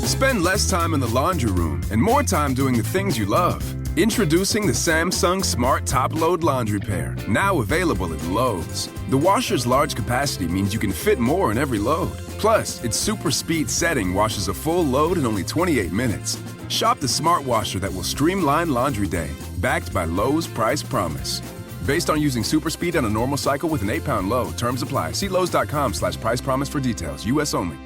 Spend less time in the laundry room and more time doing the things you love. Introducing the Samsung Smart Top Load Laundry Pair, now available at Lowe's. The washer's large capacity means you can fit more in every load. Plus, its super speed setting washes a full load in only 28 minutes. Shop the smart washer that will streamline laundry day, backed by Lowe's Price Promise. Based on using super speed on a normal cycle with an 8-pound load. Terms apply. See Lowe's.com/price promise for details. U.S. only.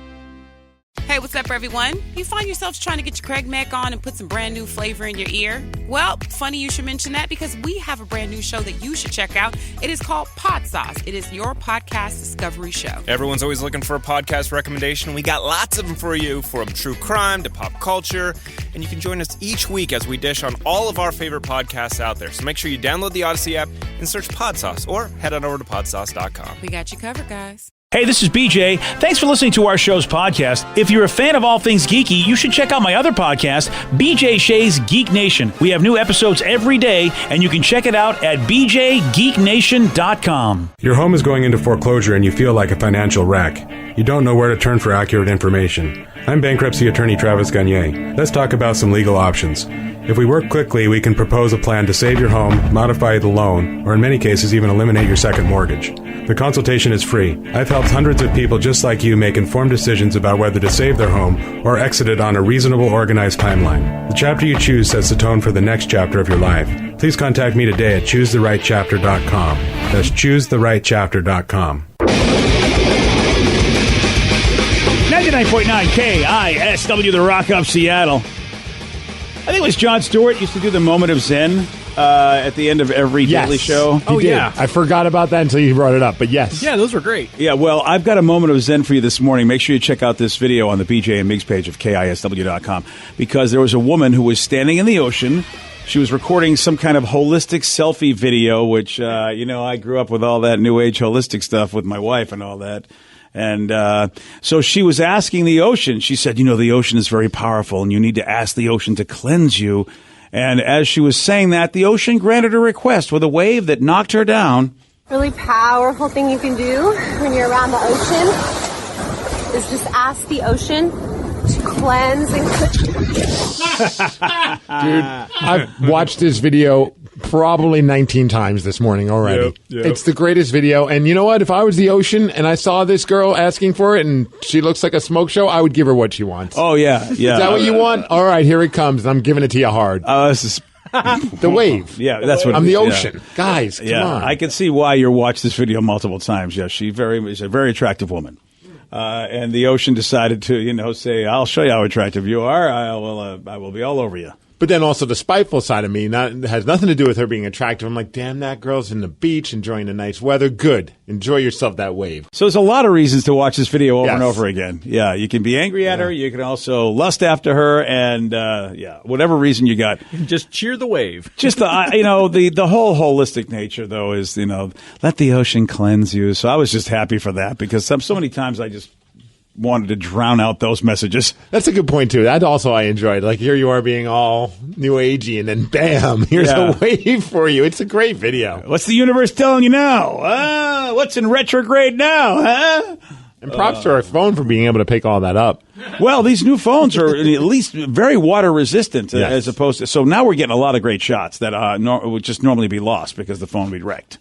Hey, what's up, everyone? You find yourselves trying to get your Craig Mac on and put some brand new flavor in your ear? Well, funny you should mention that because we have a brand new show that you should check out. It is called Pod Sauce. It is your podcast discovery show. Everyone's always looking for a podcast recommendation. We got lots of them for you, from true crime to pop culture. And you can join us each week as we dish on all of our favorite podcasts out there. So make sure you download the Odyssey app and search Pod Sauce, or head on over to podsauce.com. We got you covered, guys. Hey, this is BJ. Thanks for listening to our show's podcast. If you're a fan of all things geeky, you should check out my other podcast, BJ Shea's Geek Nation. We have new episodes every day, and you can check it out at bjgeeknation.com. Your home is going into foreclosure and you feel like a financial wreck. You don't know where to turn for accurate information. I'm bankruptcy attorney Travis Gagne. Let's talk about some legal options. If we work quickly, we can propose a plan to save your home, modify the loan, or in many cases even eliminate your second mortgage. The consultation is free. I've helped hundreds of people just like you make informed decisions about whether to save their home or exit it on a reasonable, organized timeline. The chapter you choose sets the tone for the next chapter of your life. Please contact me today at choosetherightchapter.com. That's choosetherightchapter.com. 99.9 KISW, the Rock of Seattle. I think it was Jon Stewart used to do the moment of Zen at the end of every daily show. Oh, yeah. I forgot about that until you brought it up, but yes. Yeah, those were great. Yeah, well, I've got a moment of Zen for you this morning. Make sure you check out this video on the BJ and Migs page of KISW.com, because there was a woman who was standing in the ocean. She was recording some kind of holistic selfie video, which, I grew up with all that new age holistic stuff with my wife and all that. And so she was asking the ocean. She said, the ocean is very powerful, and you need to ask the ocean to cleanse you. And as she was saying that, the ocean granted her request with a wave that knocked her down. Really powerful thing you can do when you're around the ocean is just ask the ocean to cleanse and Dude, I've watched this video probably 19 times this morning already. Yep. It's the greatest video. And you know what? If I was the ocean and I saw this girl asking for it and she looks like a smoke show, I would give her what she wants. Oh, yeah. Is that what you want? All right, here it comes. I'm giving it to you hard. This is the wave. Yeah, that's what I'm it the is, ocean. Guys, come on. I can see why you watched this video multiple times. Yeah, she's a very attractive woman. And the ocean decided to, say, I'll show you how attractive you are. I will be all over you. But then also the spiteful side of me has nothing to do with her being attractive. I'm like, damn, that girl's in the beach enjoying the nice weather. Good. Enjoy yourself that wave. So there's a lot of reasons to watch this video over and over again. Yeah, you can be angry at her. You can also lust after her. And, whatever reason you got. Just cheer the wave. Just, the whole holistic nature, though, is, let the ocean cleanse you. So I was just happy for that because so many times I just wanted to drown out those messages. That's a good point, too. That also I enjoyed. Like, here you are being all new agey, and then bam, here's a wave for you. It's a great video. What's the universe telling you now? What's in retrograde now? Huh? And props to our phone for being able to pick all that up. Well, these new phones are at least very water resistant as opposed to. So now we're getting a lot of great shots that would just normally be lost because the phone would be wrecked.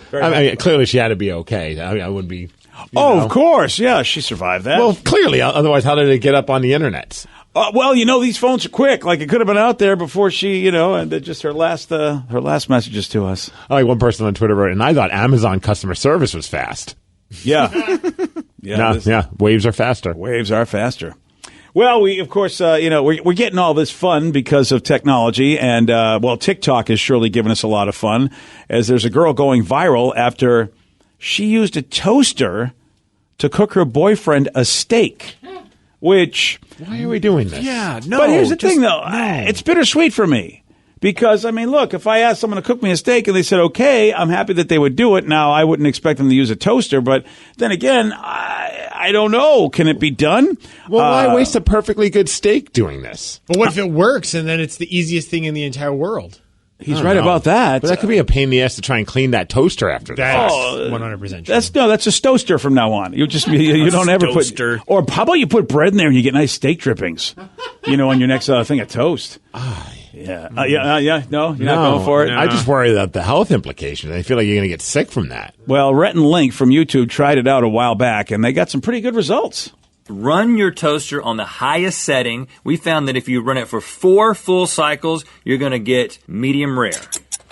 Clearly she had to be okay. I wouldn't be. Of course. Yeah, she survived that. Well, clearly. Otherwise, how did it get up on the internet? These phones are quick. Like, it could have been out there before she, and just her last messages to us. Like one person on Twitter wrote, and I thought Amazon customer service was fast. Yeah. Waves are faster. Waves are faster. Well, we, of course, we're getting all this fun because of technology. And, TikTok has surely given us a lot of fun, as there's a girl going viral after she used a toaster to cook her boyfriend a steak, which... Why are we doing this? Yeah, no. But here's the thing, though. No. It's bittersweet for me. Because, look, if I asked someone to cook me a steak and they said, okay, I'm happy that they would do it. Now, I wouldn't expect them to use a toaster. But then again, I don't know. Can it be done? Well, why waste a perfectly good steak doing this? But what if it works and then it's the easiest thing in the entire world? He's right about that. But that could be a pain in the ass to try and clean that toaster after that. That's 100% true. That's a stoaster from now on. You just you don't ever Stoaster. put. Or how about you put bread in there and you get nice steak drippings, on your next thing of toast. Yeah. No, you're not going for it. I just worry about the health implications. I feel like you're going to get sick from that. Well, Rhett and Link from YouTube tried it out a while back, and they got some pretty good results. Run your toaster on the highest setting. We found that if you run it for 4 full cycles, you're going to get medium rare.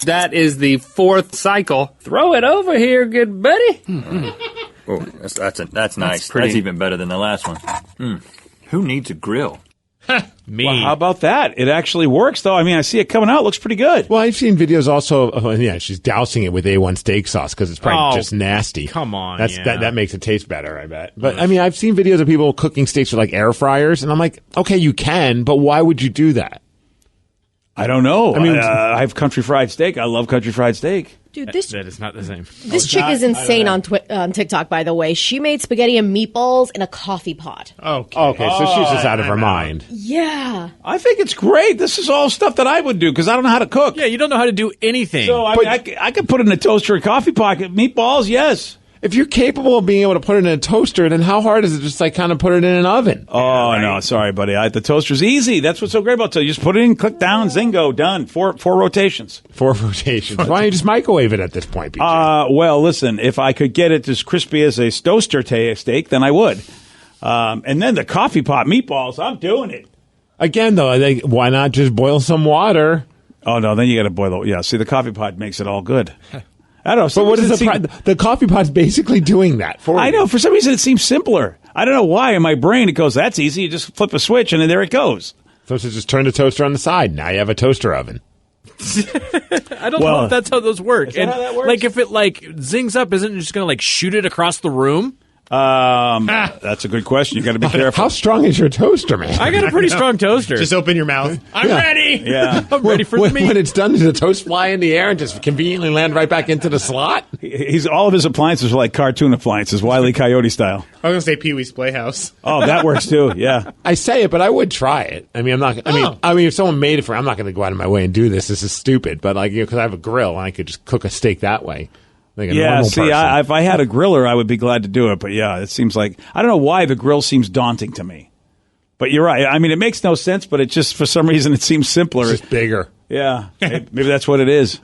That is the 4th cycle. Throw it over here, good buddy. Oh, that's nice. That's even better than the last one. Who needs a grill? Me. Well, how about that? It actually works, though. I mean, I see it coming out. It looks pretty good. Well, I've seen videos also of, she's dousing it with A1 steak sauce because it's probably just nasty. Come on. That makes it taste better, I bet. But, I mean, I've seen videos of people cooking steaks with, like, air fryers, and I'm like, okay, you can, but why would you do that? I don't know. I mean, I have country fried steak. I love country fried steak. Dude, that is not the same. This chick is insane on TikTok, by the way. She made spaghetti and meatballs in a coffee pot. Okay, so she's just out of her mind. Yeah. I think it's great. This is all stuff that I would do because I don't know how to cook. Yeah, you don't know how to do anything. So I could put it in a toaster or coffee pot. Meatballs, yes. If you're capable of being able to put it in a toaster, then how hard is it just like kind of put it in an oven? Oh, no, sorry, buddy. The toaster's easy. That's what's so great about it. You just put it in, click down, zingo, done. Four rotations. 4 rotations. Why don't you just microwave it at this point, BJ? Well, listen, if I could get it as crispy as a toaster steak, then I would. And then the coffee pot meatballs, I'm doing it. Again, though, why not just boil some water? Oh, no, then you got to boil it. Yeah, see, the coffee pot makes it all good. I don't know. But what is the coffee pot's basically doing that for you. I know. For some reason, it seems simpler. I don't know why. In my brain, it goes, that's easy. You just flip a switch, and then there it goes. So just turn the toaster on the side. Now you have a toaster oven. I don't know if that's how those work. Is that how that works? Like, if it, zings up, isn't it just going to, shoot it across the room? That's a good question. You got to be careful. How strong is your toaster, man? I got a pretty strong toaster. Just open your mouth. I'm ready. Yeah. I'm ready for the meat. When it's done, does the toast fly in the air and just conveniently land right back into the slot? All of his appliances are like cartoon appliances, Wile E. Coyote style. I was going to say Pee-wee's Playhouse. Oh, that works too. Yeah. I say it, but I would try it. I mean, I'm not. I mean, if someone made it for, I'm not going to go out of my way and do this. This is stupid. But because I have a grill, and I could just cook a steak that way. Like if I had a griller, I would be glad to do it. But yeah, it seems like, I don't know why the grill seems daunting to me. But you're right. I mean, it makes no sense, but it just, for some reason, it seems simpler. It's just bigger. Yeah. Maybe that's what it is.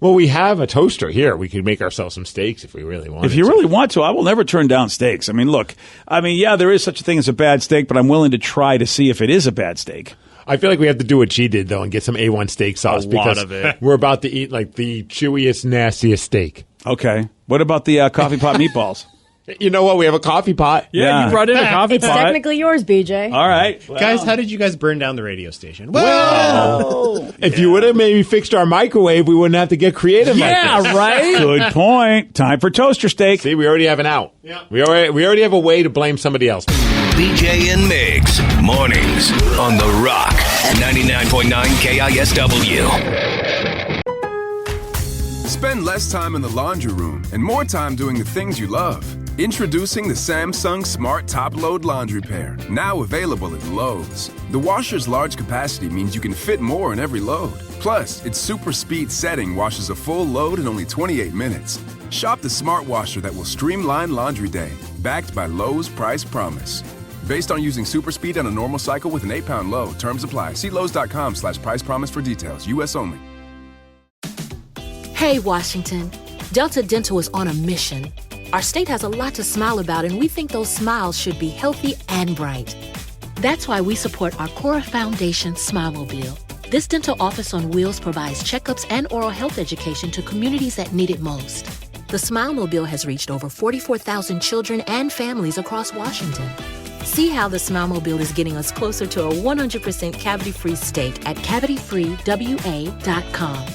Well, we have a toaster here. We could make ourselves some steaks if we really want. If you really want to, I will never turn down steaks. I mean, look, there is such a thing as a bad steak, but I'm willing to try to see if it is a bad steak. I feel like we have to do what she did, though, and get some A1 steak sauce because of it. We're about to eat like the chewiest, nastiest steak. Okay. What about the coffee pot meatballs? You know what? We have a coffee pot. Yeah, you brought in a coffee It's pot. technically yours, BJ. All right. Well, Guys, how did you guys burn down the radio station? Well, if you would have maybe fixed our microwave, we wouldn't have to get creative like this. Right? Good point. Time for toaster steak. See, we already have an out. Yeah. We already have a way to blame somebody else. BJ and Migs, mornings on The Rock, 99.9 KISW. Spend less time in the laundry room and more time doing the things you love. Introducing the Samsung Smart Top Load Laundry Pair, now available at Lowe's. The washer's large capacity means you can fit more in every load. Plus, its super speed setting washes a full load in only 28 minutes. Shop the smart washer that will streamline laundry day, backed by Lowe's Price Promise. Based on using super speed on a normal cycle with an 8-pound load. Terms apply. See Lowe's.com/price promise for details. U.S. only. Hey, Washington. Delta Dental is on a mission. Our state has a lot to smile about, and we think those smiles should be healthy and bright. That's why we support our Cora Foundation Smilemobile. This dental office on wheels provides checkups and oral health education to communities that need it most. The Smilemobile has reached over 44,000 children and families across Washington. See how the Smilemobile is getting us closer to a 100% cavity-free state at cavityfreewa.com.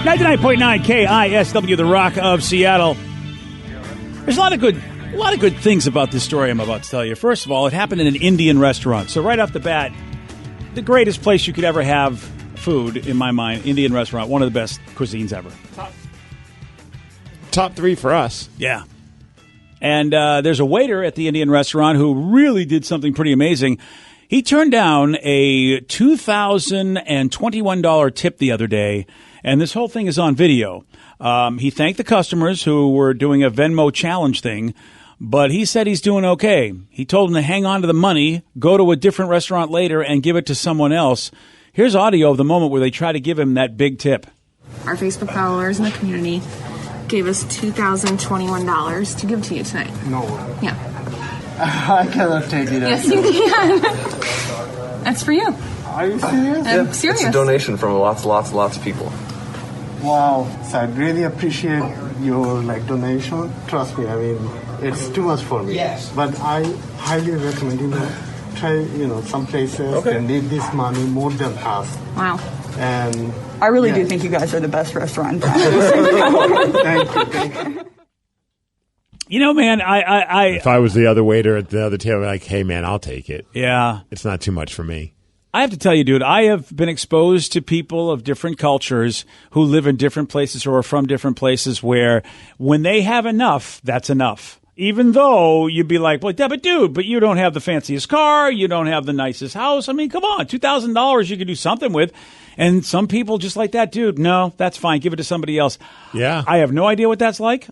99.9 KISW, The Rock of Seattle. There's a lot of good things about this story I'm about to tell you. First of all, it happened in an Indian restaurant. So right off the bat, the greatest place you could ever have food, in my mind, Indian restaurant, one of the best cuisines ever. Top 3 for us. Yeah. And there's a waiter at the Indian restaurant who really did something pretty amazing. He turned down a $2,021 tip the other day, and this whole thing is on video. He thanked the customers who were doing a Venmo challenge thing, but he said he's doing okay. He told them to hang on to the money, go to a different restaurant later, and give it to someone else. Here's audio of the moment where they try to give him that big tip. Our Facebook followers in the community gave us $2,021 to give to you tonight. No. Yeah. I cannot take it. Yes, you can. That's for you. Are you serious? I'm serious. It's a donation from lots of people. Wow. So I really appreciate your donation. Trust me, I mean, it's too much for me. Yes. But I highly recommend try some places and need this money more than half. Wow. And I really do think you guys are the best restaurant in town. Thank you. You know, man, if I was the other waiter at the other table, I'd be like, hey, man, I'll take it. Yeah. It's not too much for me. I have to tell you, dude, I have been exposed to people of different cultures who live in different places or are from different places where when they have enough, that's enough. Even though you'd be like, well, but dude, but you don't have the fanciest car, you don't have the nicest house. I mean, come on, $2,000 you could do something with. And some people just like that, dude, no, that's fine. Give it to somebody else. Yeah. I have no idea what that's like.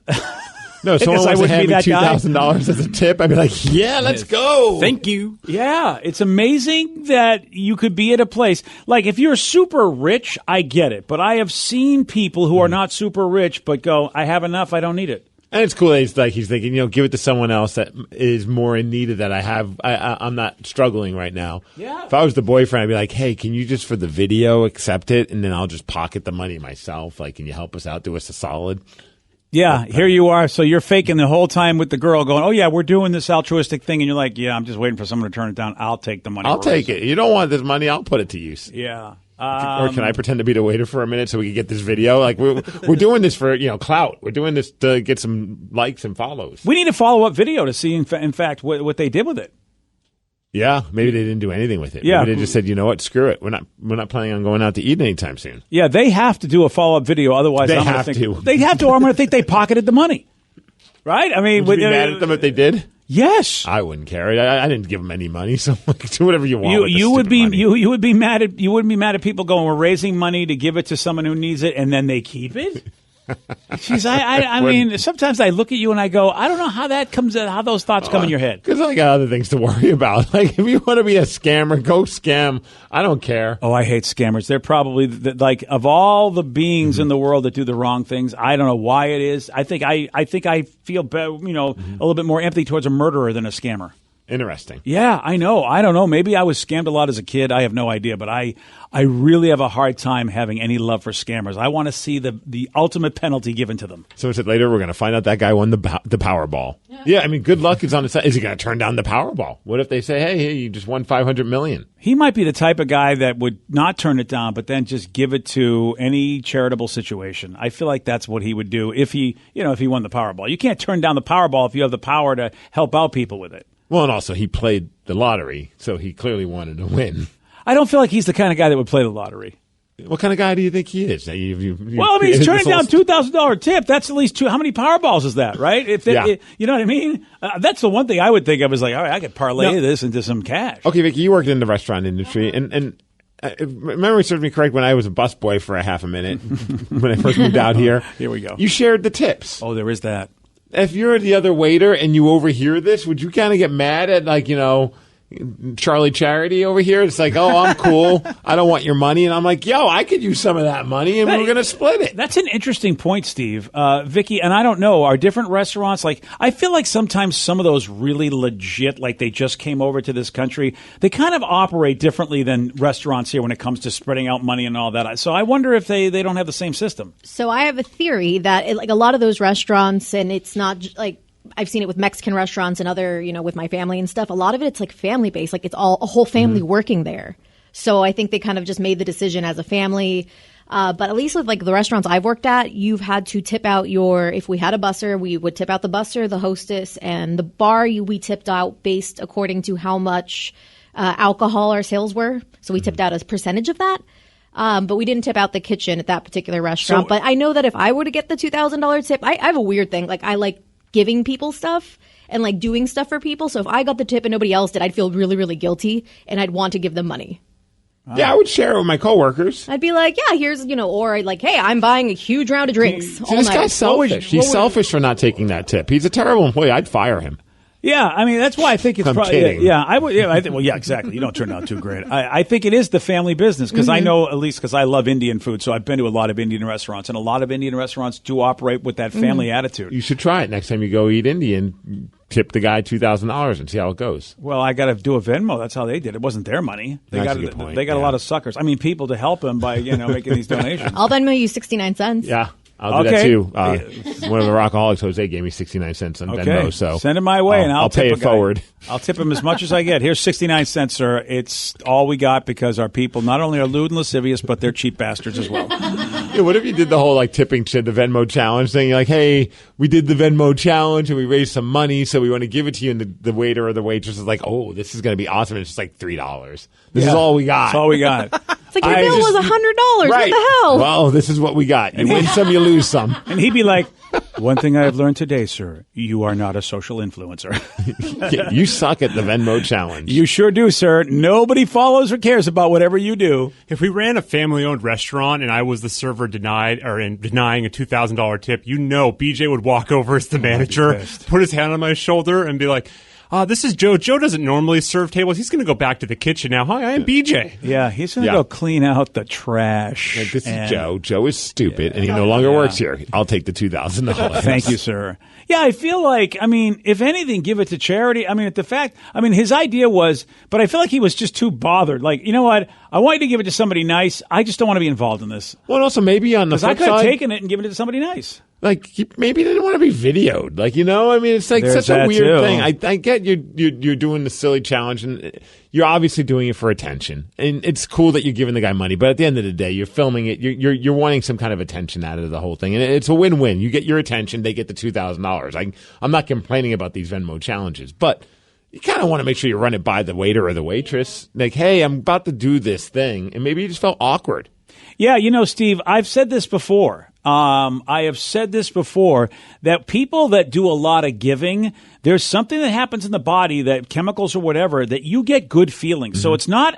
No, if someone wants to hand me $2,000 as a tip, I'd be like, yeah, let's go. Thank you. Yeah, it's amazing that you could be at a place. Like, if you're super rich, I get it. But I have seen people who are not super rich but go, I have enough, I don't need it. And it's cool that he's thinking, give it to someone else that is more in need of that. I'm not struggling right now. Yeah. If I was the boyfriend, I'd be like, hey, can you just for the video accept it? And then I'll just pocket the money myself. Like, can you help us out? Do us a solid. Yeah, here you are. So you're faking the whole time with the girl going, oh, yeah, we're doing this altruistic thing. And you're like, yeah, I'm just waiting for someone to turn it down. I'll take the money. I'll take it. You don't want this money. I'll put it to use. Yeah. Or can I pretend to be the waiter for a minute so we can get this video? Like, we're doing this for, clout. We're doing this to get some likes and follows. We need a follow-up video to see, in fact, what they did with it. Yeah, maybe they didn't do anything with it. Yeah. Maybe they just said, you know what, screw it. We're not planning on going out to eat anytime soon. Yeah, they have to do a follow-up video. Otherwise, They I'm have think, to. They have to, or I'm going to think they pocketed the money. Right? I mean, would you be mad at them if they did? Yes, I wouldn't care. I didn't give them any money, so do whatever you want. You would be mad at people going, we're raising money to give it to someone who needs it, and then they keep it. Jeez, I mean, sometimes I look at you and I go, I don't know how that comes. How those thoughts come in your head. Because I got other things to worry about. Like, if you want to be a scammer, go scam. I don't care. Oh, I hate scammers. They're probably like of all the beings in the world that do the wrong things. I don't know why it is. I think I feel a little bit more empathy towards a murderer than a scammer. Interesting. Yeah, I know. I don't know. Maybe I was scammed a lot as a kid. I have no idea. But I really have a hard time having any love for scammers. I want to see the ultimate penalty given to them. Someone said later we're going to find out that guy won the Powerball. Yeah, I mean, good luck is on his side. Is he going to turn down the Powerball? What if they say, hey, you just won $500 million? He might be the type of guy that would not turn it down, but then just give it to any charitable situation. I feel like that's what he would do if he won the Powerball. You can't turn down the Powerball if you have the power to help out people with it. Well, and also he played the lottery, so he clearly wanted to win. I don't feel like he's the kind of guy that would play the lottery. What kind of guy do you think he is? Well, I mean, he's turning down $2,000 tip. That's at least two. How many Powerballs is that, right? You know what I mean? That's the one thing I would think of is like, all right, I could parlay this into some cash. Okay, Vicky, you worked in the restaurant industry, and memory serves me correct when I was a busboy for a half a minute when I first moved out here. Here we go. You shared the tips. Oh, there is that. If you're the other waiter and you overhear this, would you kind of get mad at, Charlie Charity over here? It's like, oh, I'm cool. I don't want your money. And I'm like, yo, I could use some of that money, and we're going to split it. That's an interesting point, Steve. Vicky, and I don't know, are different restaurants, I feel like sometimes some of those really legit, like they just came over to this country, they kind of operate differently than restaurants here when it comes to spreading out money and all that. So I wonder if they don't have the same system. So I have a theory that a lot of those restaurants, and it's not like, I've seen it with Mexican restaurants and other, with my family and stuff. A lot of it's like family based, like it's all a whole family working there. So I think they kind of just made the decision as a family. But at least with the restaurants I've worked at, you've had to tip out if we had a busser, we would tip out the busser, the hostess, and the bar we tipped out based according to how much alcohol our sales were. So we tipped out a percentage of that. But we didn't tip out the kitchen at that particular restaurant. But I know that if I were to get the $2,000 tip, I have a weird thing. I like giving people stuff. and like doing stuff for people. So if I got the tip and nobody else did, I'd feel really, really guilty, and I'd want to give them money. Yeah, I would share it with my coworkers. I'd be like, yeah, here's, or I'd like, hey, I'm buying a huge round of drinks See, all this night. guy's selfish. He's selfish for not taking that tip. He's a terrible employee. I'd fire him. Yeah, I mean that's why I think it's I'm probably kidding. yeah. I would. Yeah, I think. Well, yeah, exactly. You don't turn out too great. I think it is the family business because I know, at least because I love Indian food, so I've been to a lot of Indian restaurants, and a lot of Indian restaurants do operate with that family attitude. You should try it next time you go eat Indian. Tip the guy $2,000 and see how it goes. Well, I got to do a Venmo. That's how they did it. It wasn't their money. They That's got a good point, They got a yeah. lot of suckers. I mean, people to help them by making these donations. I'll Venmo you 69 cents. Yeah. I'll do that Okay. too. One of the Rockaholics, Jose, gave me 69 cents on Venmo. So send it my way, and I'll pay tip it a guy. forward. I'll tip him as much as I get. Here's 69 cents, sir. It's all we got because our people not only are lewd and lascivious, but they're cheap bastards as well. Yeah, what if you did the whole tipping shit, the Venmo challenge thing? You're like, hey, we did the Venmo challenge and we raised some money, so we want to give it to you. And the waiter or the waitress is like, oh, this is going to be awesome. And it's just like $3. This is all we got. That's all we got. It's like, your bill was $100. Right. What the hell? Well, this is what we got. You win some, you lose some. And he'd be like, one thing I have learned today, sir, you are not a social influencer. You suck at the Venmo challenge. You sure do, sir. Nobody follows or cares about whatever you do. If we ran a family-owned restaurant and I was the server denying a $2,000 tip, BJ would walk over as the manager, put his hand on my shoulder, and be like, this is Joe. Joe doesn't normally serve tables. He's going to go back to the kitchen now. Hi, I'm BJ. Yeah, he's going to go clean out the trash. Like, this is Joe. Joe is stupid, and he no longer works here. I'll take the $2,000. Thank you, sir. Yeah, I feel like, if anything, give it to charity. His idea was, but I feel like he was just too bothered. Like, you know what? I want you to give it to somebody nice. I just don't want to be involved in this. Well, and also maybe on the Because I flip could have side, taken it and given it to somebody nice. like he maybe didn't want to be videoed. It's like There's such a that weird too. thing. I get you're doing the silly challenge, and you're obviously doing it for attention. And it's cool that you're giving the guy money, but at the end of the day, you're filming it. You're wanting some kind of attention out of the whole thing, and it's a win-win. You get your attention, they get the $2,000. I'm not complaining about these Venmo challenges, but you kind of want to make sure you run it by the waiter or the waitress. Like, hey, I'm about to do this thing, and maybe you just felt awkward. Yeah, Steve, I've said this before. I have said this before, that people that do a lot of giving, there's something that happens in the body, that chemicals or whatever, that you get good feelings. So it's not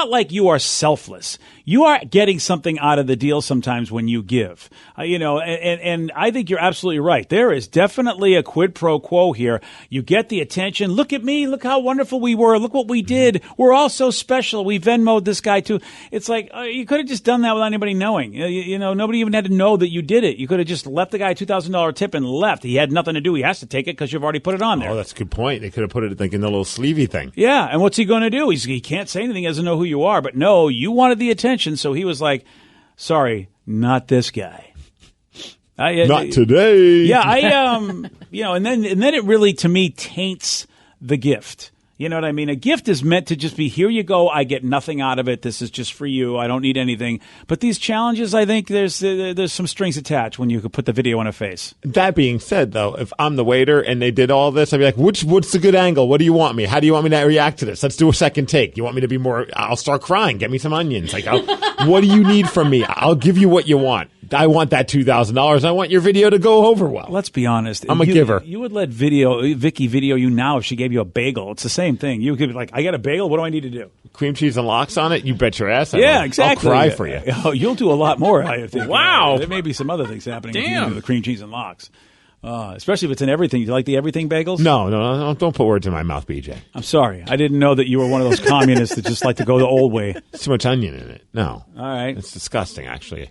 like you are selfless. You are getting something out of the deal sometimes when you give. And I think you're absolutely right. There is definitely a quid pro quo here. You get the attention. Look at me. Look how wonderful we were. Look what we did. We're all so special. We Venmo'd this guy too. It's like you could have just done that without anybody knowing. Nobody even had to know that you did it. You could have just left the guy a $2,000 tip and left. He had nothing to do. He has to take it because you've already put it on there. Oh, that's a good point. They could have put it in the little sleevey thing. Yeah, and what's he going to do? He can't say anything. He doesn't know who you are. But no, you wanted the attention, so he was like, sorry, not this guy. Not today. Yeah, and then it really, to me, taints the gift. You know what I mean? A gift is meant to just be, here you go, I get nothing out of it. This is just for you. I don't need anything. But these challenges, I think there's some strings attached when you could put the video on a face. That being said, though, if I'm the waiter and they did all this, I'd be like, what's the good angle? What do you want me? How do you want me to react to this? Let's do a second take. You want me to be more, I'll start crying. Get me some onions. Like, what do you need from me? I'll give you what you want. I want that $2,000. I want your video to go over well. Let's be honest. I'm a giver. You would let Vicky video you now if she gave you a bagel. It's the same thing. You could be like, I got a bagel. What do I need to do? Cream cheese and lox on it? You bet your ass I Yeah, will. exactly. I'll cry for you. Oh, you'll do a lot more, I think. Wow. There may be some other things happening if you Damn. do the cream cheese and lox. Especially if it's in everything. You like the everything bagels? No, don't put words in my mouth, BJ. I'm sorry. I didn't know that you were one of those communists that just like to go the old way. Too much onion in it. No. All right. It's disgusting, actually.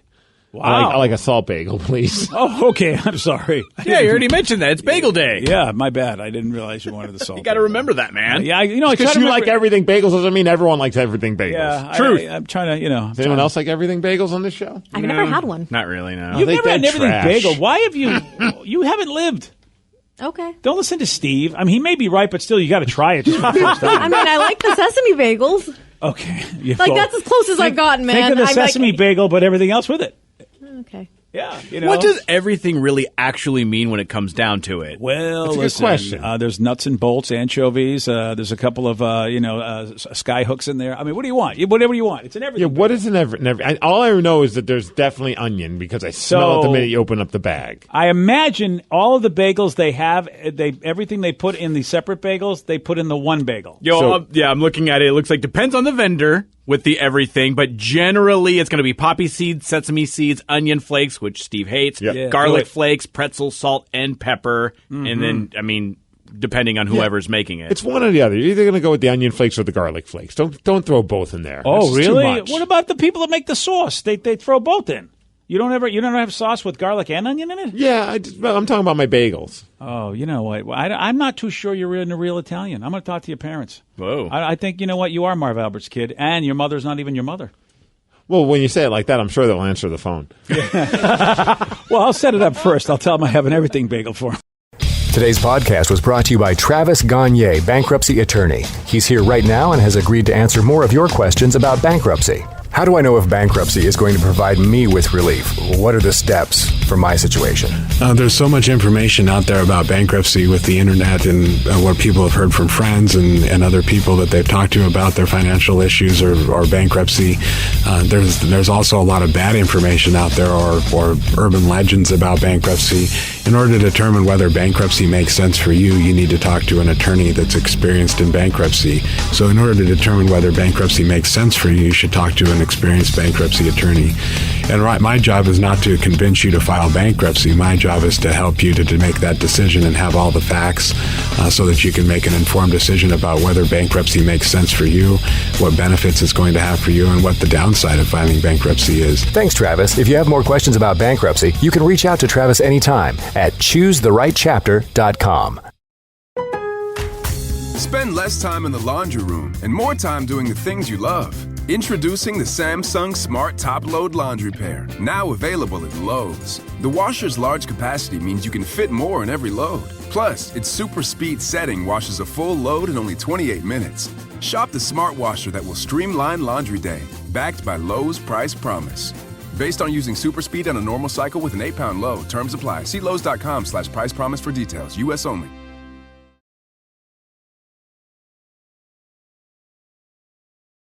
Wow. I like a salt bagel, please. Oh, okay. I'm sorry. Yeah, you already mentioned that. It's Bagel Day. Yeah, my bad. I didn't realize you wanted the salt. You got to remember that, man. Yeah, I try Because to you remember- like everything bagels doesn't mean everyone likes everything bagels. Yeah, Truth. I'm trying to, Does anyone else like everything bagels on this show? I've never had one. Not really, no. You've I think never had they're everything trash. bagel. Why have you? You haven't lived. Okay. Don't listen to Steve. I mean, he may be right, but still, you got to try it just for the first I time. mean, I like the sesame bagels. Okay. Like, that's as close as I've gotten, man. Think of the I'm like- sesame bagel, but everything else with it. Okay. Yeah. What does everything really actually mean when it comes down to it? Well, That's a good listen, question. there's nuts and bolts, anchovies. There's a couple of sky hooks in there. I mean, what do you want? Whatever you want. It's in everything. Yeah, what is in every? All I know is that there's definitely onion because I smell it the minute you open up the bag. I imagine all of the bagels they have, everything they put in the separate bagels, they put in the one bagel. I'm looking at it. It looks like depends on the vendor with the everything, but generally it's going to be poppy seeds, sesame seeds, onion flakes, which Steve hates, garlic flakes, pretzel, salt, and pepper, and then, depending on whoever's making it. It's one or the other. You're either going to go with the onion flakes or the garlic flakes. Don't throw both in there. Oh, That's really? Too much. What about the people that make the sauce? They throw both in. You don't ever have sauce with garlic and onion in it? Yeah, I'm talking about my bagels. Oh, you know what? I'm not too sure you're in a real Italian. I'm going to talk to your parents. Whoa. I think, you know what? You are Marv Albert's kid, and your mother's not even your mother. Well, when you say it like that, I'm sure they'll answer the phone. Well, I'll set it up first. I'll tell them I have an everything bagel for them. Today's podcast was brought to you by Travis Gagne, bankruptcy attorney. He's here right now and has agreed to answer more of your questions about bankruptcy. How do I know if bankruptcy is going to provide me with relief? What are the steps for my situation? There's so much information out there about bankruptcy with the internet and what people have heard from friends and other people that they've talked to about their financial issues or bankruptcy. There's also a lot of bad information out there or urban legends about bankruptcy. In order to determine whether bankruptcy makes sense for you, you need to talk to an attorney that's experienced in bankruptcy. So in order to determine whether bankruptcy makes sense for you, you should talk to an experienced bankruptcy attorney. And my job is not to convince you to file bankruptcy. My job is to help you to make that decision and have all the facts so that you can make an informed decision about whether bankruptcy makes sense for you, what benefits it's going to have for you, and what the downside of filing bankruptcy is. Thanks, Travis. If you have more questions about bankruptcy, you can reach out to Travis anytime at ChooseTheRightChapter.com. Spend less time in the laundry room and more time doing the things you love. Introducing the Samsung Smart Top Load Laundry Pair, now available at Lowe's. The washer's large capacity means you can fit more in every load. Plus, its super speed setting washes a full load in only 28 minutes. Shop the smart washer that will streamline laundry day, backed by Lowe's Price Promise. Based on using super speed on a normal cycle with an 8-pound load, terms apply. See Lowe's.com/price promise for details. U.S. only.